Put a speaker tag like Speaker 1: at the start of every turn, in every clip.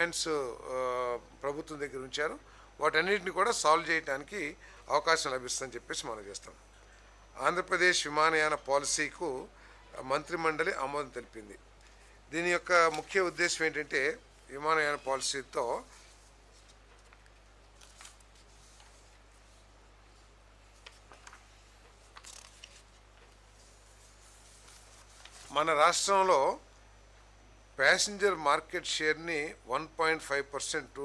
Speaker 1: Demands ప్రభుత్వం దగ్గర ఉంచారు. వాటన్నిటిని కూడా సాల్వ్ చేయడానికి అవకాశం లభిస్తుందని చెప్పేసి మనం చేస్తాం. ఆంధ్రప్రదేశ్ విమానయాన పాలసీకు మంత్రిమండలి ఆమోదం తెలిపింది. దీని యొక్క ముఖ్య ఉద్దేశం ఏంటంటే విమానయాన పాలసీతో మన రాష్ట్రంలో ప్యాసింజర్ మార్కెట్ షేర్ని 1.5%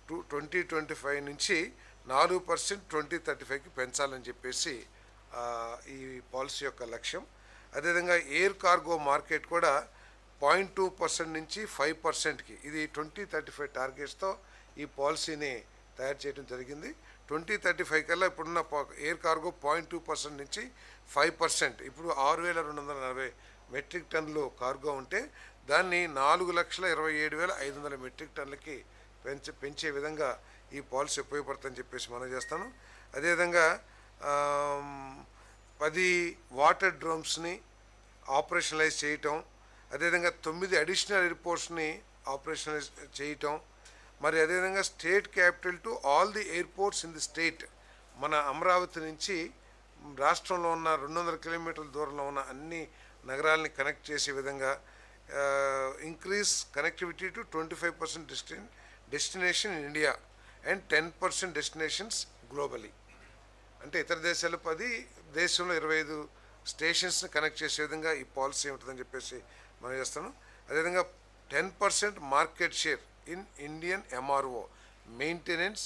Speaker 1: 2025 నుంచి 4% 2035కి పెంచాలని చెప్పేసి ఈ పాలసీ యొక్క లక్ష్యం. అదేవిధంగా ఎయిర్ కార్గో మార్కెట్ కూడా 0.2% నుంచి 5%కి, ఇది 2035 టార్గెట్స్తో ఈ పాలసీని తయారు చేయడం జరిగింది. 2035 కల్లా ఇప్పుడున్న ఎయిర్ కార్గో 0.2% నుంచి 5%, ఇప్పుడు 6,240 మెట్రిక్ టన్నులు కార్గో ఉంటే దాన్ని 4,27,500 మెట్రిక్ టన్నులకి పెంచే విధంగా ఈ పాలసీ ఉపయోగపడుతుందని చెప్పేసి మనం చేస్తాను. అదేవిధంగా 10 వాటర్ డ్రమ్స్ని ఆపరేషనలైజ్ చేయటం, అదేవిధంగా 9 అడిషనల్ ఎయిర్పోర్ట్స్ని ఆపరేషనలైజ్ చేయటం, మరి అదేవిధంగా state capital to all the airports in the state, మన అమరావతి నుంచి రాష్ట్రంలో ఉన్న 200 కిలోమీటర్ల దూరంలో ఉన్న అన్ని నగరాలని కనెక్ట్ చేసే విధంగా increase connectivity to 25% destination in India and 10% destinations globally. అంటే ఇతర దేశాలు 10, దేశంలో 25 స్టేషన్స్ని కనెక్ట్ చేసే విధంగా ఈ పాలసీ ఉంటుందని చెప్పేసి మనం చేస్తాను. అదేవిధంగా 10% market share in Indian MRO maintenance,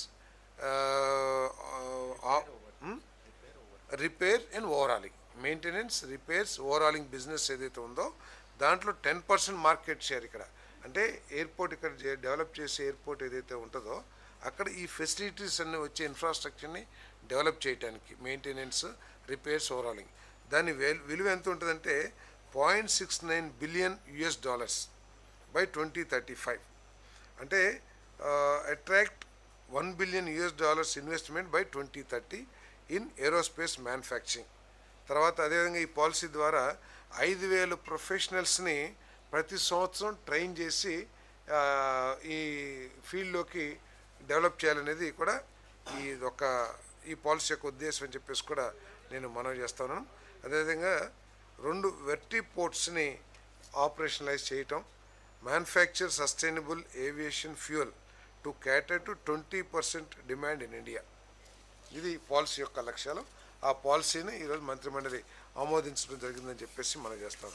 Speaker 1: repair and overhauling, maintenance, repairs, overhauling business ఏదైతే ఉందో దాంట్లో 10% మార్కెట్ షేర్ ఇక్కడ. అంటే ఎయిర్పోర్ట్ ఇక్కడ డెవలప్ చేసే ఎయిర్పోర్ట్ ఏదైతే ఉంటుందో అక్కడ ఈ ఫెసిలిటీస్ అన్నీ వచ్చే ఇన్ఫ్రాస్ట్రక్చర్ని డెవలప్ చేయడానికి మెయింటెనెన్స్, రిపేర్స్, ఓవరాలింగ్, దాని విలువ ఎంత ఉంటుందంటే $0.69 బిలియన్ బై 2035. అంటే attract $1 billion investment by 2030 in aerospace manufacturing. తర్వాత అదేవిధంగా ఈ పాలసీ ద్వారా 5,000 ప్రొఫెషనల్స్ని ప్రతి సంవత్సరం ట్రైన్ చేసి ఈ ఫీల్డ్లోకి డెవలప్ చేయాలనేది కూడా ఈ పాలసీ యొక్క ఉద్దేశం అని చెప్పేసి కూడా నేను మనవి చేస్తాను. అదేవిధంగా 2 వెర్టీ పోర్ట్స్ని ఆపరేషనలైజ్ చేయటం, manufacture sustainable aviation fuel to క్యాటర్ to 20% demand in India. ఇది పాలసీ యొక్క లక్ష్యాలు. ఆ పాలసీని ఈరోజు మంత్రిమండలి ఆమోదించడం జరిగిందని చెప్పేసి మనం చేస్తాం.